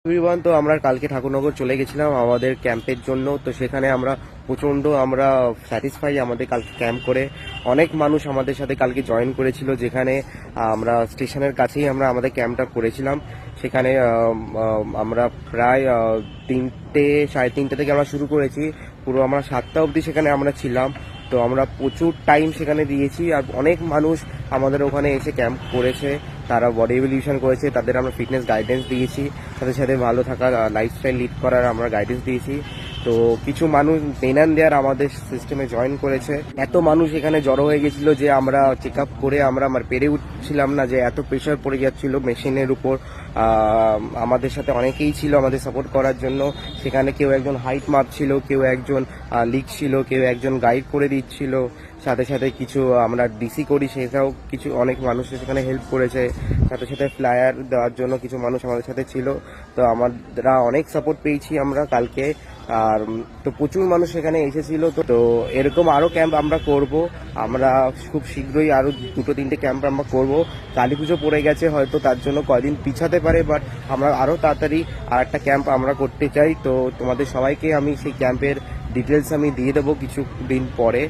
Everyone, তো আমরা কালকে ঠাকুরনগর চলে গেছিলাম আমাদের ক্যাম্পের জন্য। তো সেখানে আমরা প্রচণ্ড স্যাটিসফাই আমাদের কালকে ক্যাম্প করে। অনেক মানুষ আমাদের সাথে কালকে জয়েন করেছিল, যেখানে আমরা স্টেশনের কাছেই আমরা আমাদের ক্যাম্পটা করেছিলাম। সেখানে আমরা প্রায় 3টে, 3:30 থেকে আমরা শুরু করেছি, পুরো আমরা 7টা অবধি সেখানে আমরা ছিলাম। তো আমরা প্রচুর টাইম সেখানে দিয়েছি, আর অনেক মানুষ আমাদের ওখানে এসে ক্যাম্প করেছে, তারা বডি এভলিউশন করেছে, তাদের আমরা ফিটনেস গাইডেন্স দিয়েছি, সাথে সাথে ভালো থাকার লাইফস্টাইল লিড করার আমরা গাইডেন্স দিয়েছি। তো কিছু মানুষ পেন অ্যান্ড দেয়ার আমাদের সিস্টেমে জয়েন করেছে। এত মানুষ এখানে জড়ো হয়ে গেছিল যে আমরা চেক আপ করে আমরা পেরে উঠছিলাম না, যে এত প্রেশার পড়ে যাচ্ছিল মেশিনের উপর। আমাদের সাথে অনেকেই ছিল আমাদের সাপোর্ট করার জন্য। সেখানে কেউ একজন হাইট মাপছিল, কেউ একজন লিখছিল, কেউ একজন গাইড করে দিচ্ছিল, সাথে সাথে কিছু আমরা ডিসি করি সেটাও কিছু অনেক মানুষ সেখানে হেল্প করেছে। সাথে সাথে ফ্লায়ার দেওয়ার জন্য কিছু মানুষ আমাদের সাথে ছিল। তো আমরা অনেক সাপোর্ট পেয়েছি আমরা কালকে। আর তো প্রচুর মানুষ এখানে এসেছিল। তো এরকম আরও ক্যাম্প আমরা করব। আমরা খুব শীঘ্রই আরও 2-3টে ক্যাম্প আমরা করব। কালী পুজো পড়ে গেছে, হয়তো তার জন্য কয়দিন পিছাতে পারে, বাট আমরা আরও তাড়াতাড়ি আর একটা ক্যাম্প আমরা করতে চাই। তো তোমাদের সবাইকে আমি সেই ক্যাম্পের ডিটেলস আমি দিয়ে দেবো কিছুদিন পরে।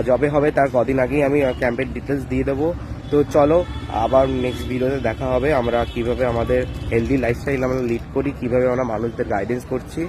যবে হবে তার কদিন আগেই আমি ক্যাম্পের ডিটেলস দিয়ে দেবো। তো চলো, আবার নেক্সট ভিডিওতে দেখা হবে আমরা কিভাবে আমাদের হেলদি লাইফস্টাইল আমরা লিড করি, কিভাবে আমরা মানুষদের গাইডেন্স করছি।